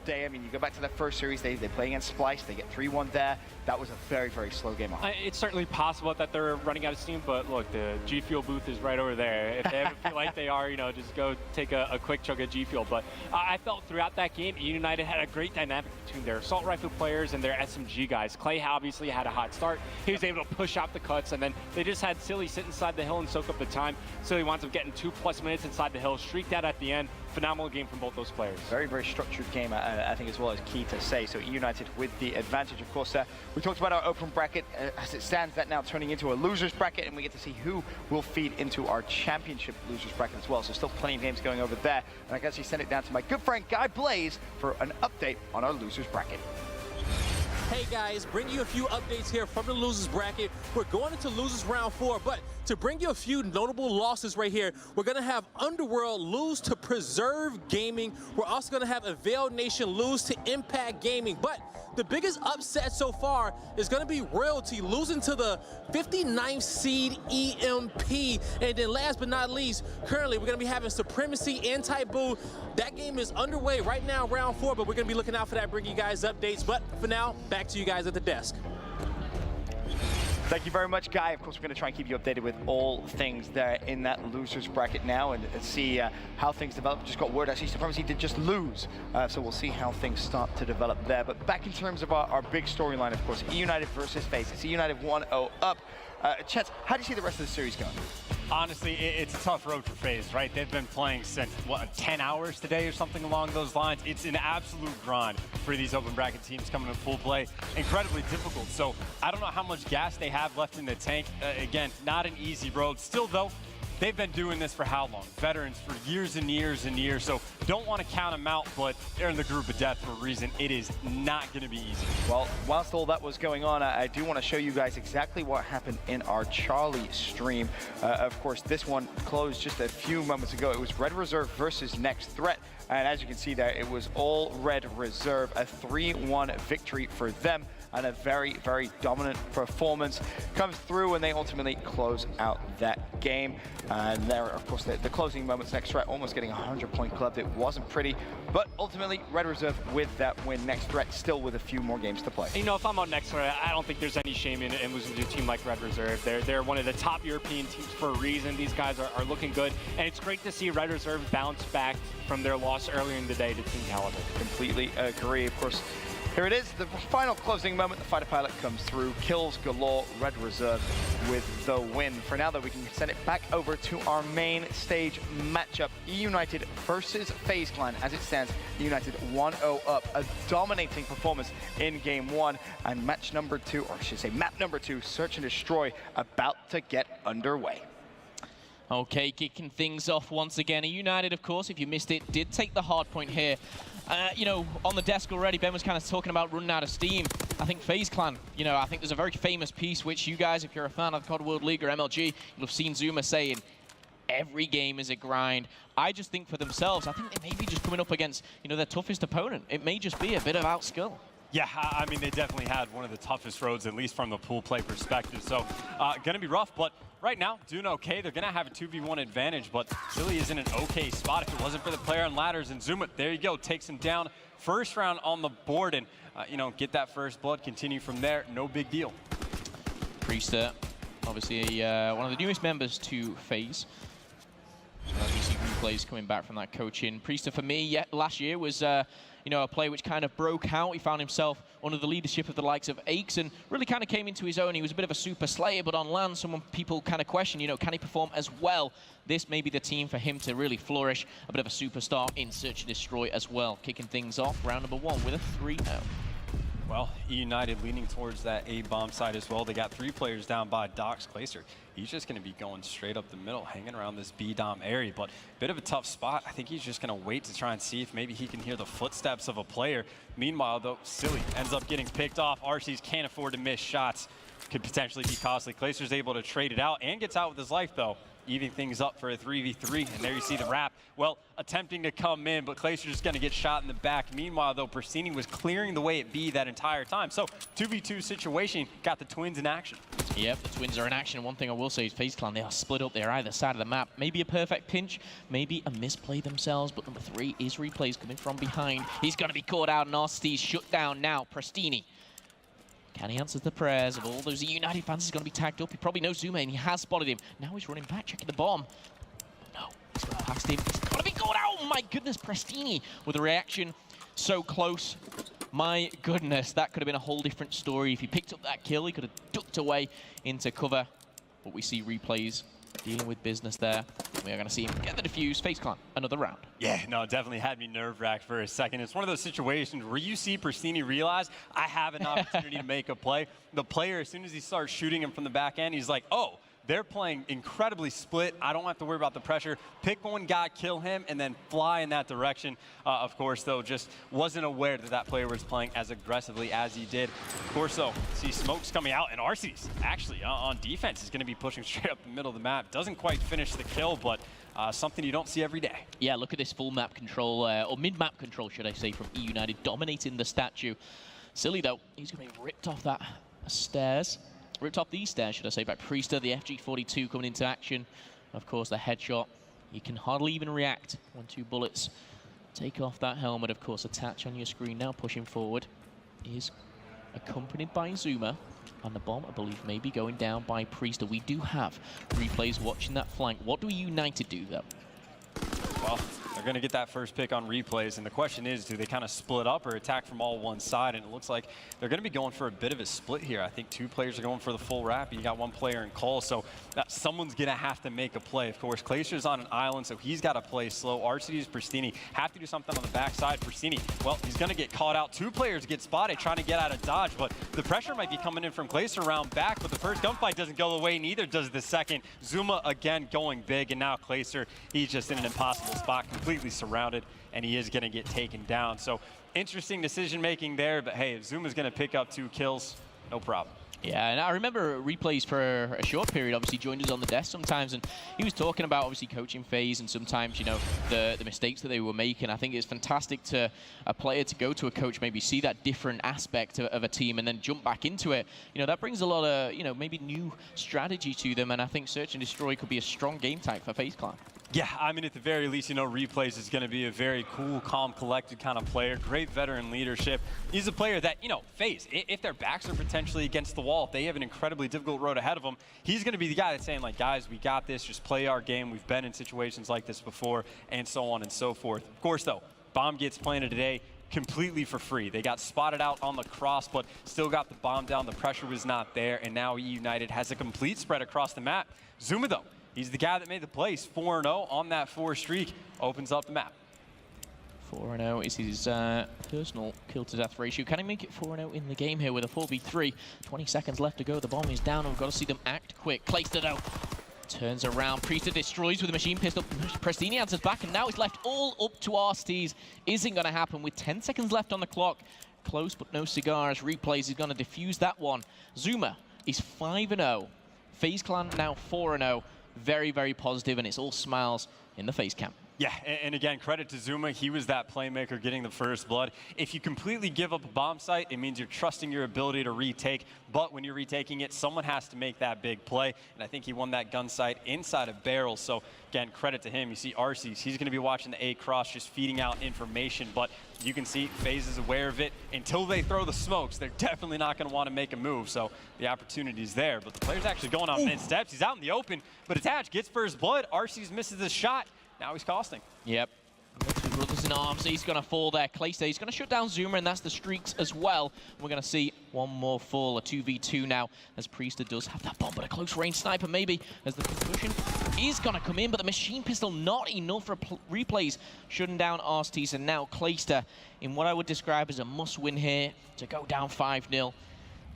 day. I mean, you go back to that first series, they play against Splice, they get 3-1 there. That was a very, very slow game off. It's certainly possible that they're running out of steam, but look, the G Fuel booth is right over there. If they ever feel like they are, you know, just go take a quick chug of G Fuel. But I felt throughout that game, EUnited had a great dynamic between their assault rifle players and their SMG guys. Clay obviously had a hot start. He was able to push out the cuts, and then they just had Silly sit inside the hill and soak up the time. Silly winds up getting 2+ minutes inside the hill, streaked out at the end. Phenomenal game from both those players. Very, very structured game, I think, as well, is key to say. So EUnited with the advantage, of course. We talked about our open bracket. As it stands, that now turning into a losers bracket, and we get to see who will feed into our championship losers bracket as well. So still plenty of games going over there. And I can actually send it down to my good friend Guy Blaze for an update on our losers bracket. Hey guys, bring you a few updates here from the losers bracket. We're going into losers round 4, but to bring you a few notable losses right here, we're gonna have Underworld lose to Preserve Gaming. We're also gonna have Avail Nation lose to Impact Gaming. But the biggest upset so far is gonna be Royalty losing to the 59th seed EMP. And then last but not least, currently we're gonna be having Supremacy and Typhoon. That game is underway right now, round 4, but we're gonna be looking out for that, bring you guys updates. But for now, back to you guys at the desk. Thank you very much, Guy. Of course, we're going to try and keep you updated with all things there in that losers bracket now and see how things develop. Just got word, actually, Supremacy did just lose. So we'll see how things start to develop there. But back in terms of our big storyline, of course, EUnited versus FaZe. It's EUnited 1-0 up. Chet, how do you see the rest of the series going? Honestly, it's a tough road for FaZe, right? They've been playing since, what, 10 hours today or something along those lines. It's an absolute grind for these open bracket teams coming to full play. Incredibly difficult. So I don't know how much gas they have left in the tank. Again, not an easy road. Still, though, they've been doing this for how long? Veterans for years and years and years. So don't want to count them out, but they're in the group of death for a reason. It is not going to be easy. Well, whilst all that was going on, I do want to show you guys exactly what happened in our Charlie stream. Of course, this one closed just a few moments ago. It was Red Reserve versus Next Threat. And as you can see there, it was all Red Reserve, a 3-1 victory for them. And a very, very dominant performance comes through, and they ultimately close out that game. And there, of course, the closing moments, Next Threat almost getting a 100-point club. It wasn't pretty, but ultimately Red Reserve with that win. Next Threat still with a few more games to play. You know, if I'm on Next Threat, I don't think there's any shame in losing to a team like Red Reserve. They're one of the top European teams for a reason. These guys are looking good, and it's great to see Red Reserve bounce back from their loss earlier in the day to Team Caliber. Completely agree, of course. Here it is, the final closing moment. The fighter pilot comes through, kills galore, Red Reserve with the win. For now, though, we can send it back over to our main stage matchup. EUnited versus FaZe Clan. As it stands, EUnited 1-0 up. A dominating performance in game 1. And match number 2, or I should say map number 2, Search and Destroy, about to get underway. Okay, kicking things off once again. EUnited, of course, if you missed it, did take the hard point here. You know, on the desk already, Ben was kind of talking about running out of steam. I think FaZe Clan, you know, I think there's a very famous piece which you guys, if you're a fan of COD World League or MLG, you'll have seen Zuma saying, every game is a grind. I just think for themselves, I think they may be just coming up against, you know, their toughest opponent. It may just be a bit of outskill. Yeah, I mean, they definitely had one of the toughest roads, at least from the pool play perspective. So, going to be rough, but right now, doing okay. They're going to have a 2v1 advantage, but Silly is in an okay spot. If it wasn't for the player on ladders, and Zuma, there you go, takes him down. First round on the board, and, you know, get that first blood, continue from there. No big deal. Priester, obviously one of the newest members to FaZe. So as we see replays coming back from that coaching. Priester, for me, last year was you know, a player which kind of broke out. He found himself under the leadership of the likes of Aches and really kind of came into his own. He was a bit of a super slayer, but on land, people kind of question, you know, can he perform as well? This may be the team for him to really flourish. A bit of a superstar in Search and Destroy as well. Kicking things off, round number 1 with a 3-0. Well, EUnited leaning towards that A-bomb side as well. They got 3 players down by Dox Glacier. He's just going to be going straight up the middle, hanging around this B-dom area. But a bit of a tough spot. I think he's just going to wait to try and see if maybe he can hear the footsteps of a player. Meanwhile, though, Silly ends up getting picked off. RCs can't afford to miss shots. Could potentially be costly. Glacier's able to trade it out and gets out with his life, though. Evening things up for a 3v3, and there you see the wrap. Well, attempting to come in, but Glacier's just going to get shot in the back. Meanwhile, though, Persini was clearing the way at B that entire time. So, 2v2 situation, got the twins in action. Yep, the Twins are in action. One thing I will say is FaZe Clan, they are split up. They're either side of the map. Maybe a perfect pinch, maybe a misplay themselves, but number 3 is Replays coming from behind. He's going to be caught out, and RC's shut down now. Pristini. Can he answer the prayers of all those United fans? He's going to be tagged up. He probably knows Zuma, and he has spotted him. Now he's running back, checking the bomb. No, he's going past him. He's got to be caught out. Oh my goodness, Pristini with a reaction so close. My goodness, that could have been a whole different story. If he picked up that kill, he could have ducked away into cover. But we see Replays dealing with business there. We are going to see him get the defuse. FaZe Clan, another round. Yeah, no, it definitely had me nerve-wracked for a second. It's one of those situations where you see Pristini realize, I have an opportunity to make a play. The player, as soon as he starts shooting him from the back end, he's like, oh, they're playing incredibly split. I don't have to worry about the pressure. Pick one guy, kill him, and then fly in that direction. Of course, though, just wasn't aware that that player was playing as aggressively as he did. Of course, though, see smokes coming out, and RC's actually on defense is going to be pushing straight up the middle of the map. Doesn't quite finish the kill, but something you don't see every day. Yeah, look at this full map control, or mid-map control, should I say, from EUnited, dominating the statue. Silly, though, he's going to be ripped off that stairs. Ripped off these stairs, should I say, by Priester. The FG42 coming into action. Of course, the headshot. You can hardly even react when 2 bullets take off that helmet. Of course, attach on your screen now, pushing forward. Is accompanied by Zuma. And the bomb, I believe, may be going down by Priester. We do have Replays watching that flank. What do United do, though? Well, they're going to get that first pick on Replays, and the question is, do they kind of split up or attack from all one side? And it looks like they're going to be going for a bit of a split here. I think 2 players are going for the full wrap. You got 1 player in Cole, so someone's going to have to make a play. Of course, Glaciers on an island, so he's got to play slow. RCD's Pristini have to do something on the backside. Pristini, well, he's going to get caught out. 2 players get spotted trying to get out of dodge, but the pressure might be coming in from Glacier around back, but the first gunfight doesn't go away, neither does the second. Zuma again going big, and now Glacier, he's just in an impossible spot, completely surrounded, and he is going to get taken down. So interesting decision making there, but hey, if Zuma's going to pick up 2 kills, no problem. Yeah, and I remember Replays for a short period, obviously joined us on the desk sometimes, and he was talking about obviously coaching FaZe and sometimes, you know, the mistakes that they were making. I think it's fantastic to a player to go to a coach, maybe see that different aspect of a team and then jump back into it. You know, that brings a lot of, you know, maybe new strategy to them, and I think Search and Destroy could be a strong game type for FaZe Clan. Yeah, I mean, at the very least, you know, Replays is going to be a very cool, calm, collected kind of player. Great veteran leadership. He's a player that, you know, FaZe, if their backs are potentially against the wall, if they have an incredibly difficult road ahead of them, he's going to be the guy that's saying, like, guys, we got this. Just play our game. We've been in situations like this before, and so on and so forth. Of course, though, bomb gets planted today completely for free. They got spotted out on the cross, but still got the bomb down. The pressure was not there, and now EUnited has a complete spread across the map. Zuma, though, he's the guy that made the place. 4-0 on that 4 streak. Opens up the map. 4-0 is his personal kill-to-death ratio. Can he make it 4-0 in the game here with a 4v3? 20 seconds left to go. The bomb is down, and we've got to see them act quick. Placed it out. Turns around. Priester destroys with a machine pistol. Pristini answers back, and now it's left all up to RCTs. Isn't going to happen with 10 seconds left on the clock. Close, but no cigars. Replays is going to defuse that one. Zuma is 5-0. FaZe Clan now 4-0. Very, very positive, and it's all smiles in the FaZe camp. Yeah, and again, credit to Zuma. He was that playmaker getting the first blood. If you completely give up a bomb site, it means you're trusting your ability to retake. But when you're retaking it, someone has to make that big play. And I think he won that gun site inside of barrels. So again, credit to him. You see RC's, he's going to be watching the A cross, just feeding out information. But you can see FaZe is aware of it. Until they throw the smokes, they're definitely not going to want to make a move. So the opportunity's there. But the player's actually going on mid steps. He's out in the open, but Attach gets first blood. RC's misses the shot. Now he's costing. Yep. Two brothers in arms. He's going to fall there. Clayster, he's going to shut down Zuma, and that's the streaks as well. We're going to see one more fall, a 2v2 now, as Priester does have that bomb, but a close-range sniper maybe, as the concussion is going to come in, but the machine pistol not enough for Replays, shutting down RCTs, and now Clayster in what I would describe as a must-win here to go down 5-0.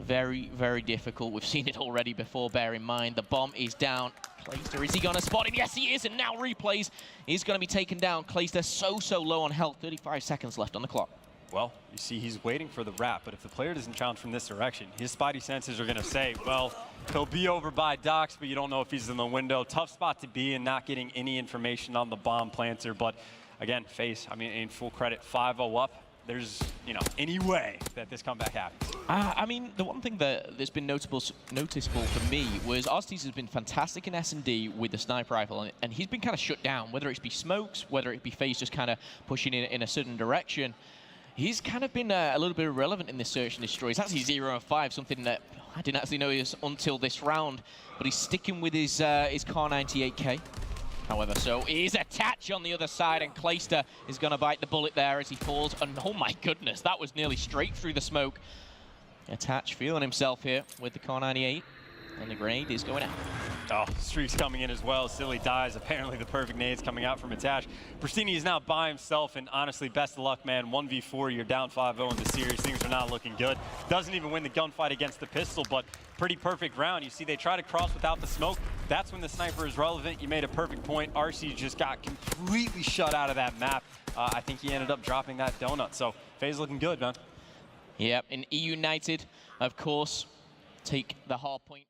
Very, very difficult. We've seen it already before, bear in mind. The bomb is down. Clayster, is he going to spot him? Yes, he is, and now Replays is going to be taken down. Clayster so low on health. 35 seconds left on the clock. Well, you see he's waiting for the wrap, but if the player doesn't challenge from this direction, his spidey senses are going to say, well, he'll be over by docks, but you don't know if he's in the window. Tough spot to be in, not getting any information on the bomb planter. But again, FaZe, I mean, in full credit, 5-0 up. there's, you know, any way that this comeback happens. I mean, the one thing that's been noticeable for me was Arceus has been fantastic in S&D with the sniper rifle, and he's been kind of shut down, whether it's be smokes, whether it be FaZe just kind of pushing in a certain direction. He's kind of been a little bit irrelevant in this search and destroy. He's actually 0 of 5, something that I didn't actually know until this round, but he's sticking with his Car 98K. However, so is Attach on the other side, and Clayster is going to bite the bullet there as he falls. And oh my goodness, that was nearly straight through the smoke. Attach feeling himself here with the Car 98, and the grenade is going out. Oh, Streak's coming in as well. Silly dies. Apparently the perfect nade's coming out from Attach. Bristini is now by himself, and honestly, best of luck, man. 1v4, you're down 5-0 in the series. Things are not looking good. Doesn't even win the gunfight against the pistol, but pretty perfect round. You see, they try to cross without the smoke. That's when the sniper is relevant. You made a perfect point. RC just got completely shut out of that map. I think he ended up dropping that donut. So FaZe looking good, man. Yep, and EUnited, of course, take the hard point.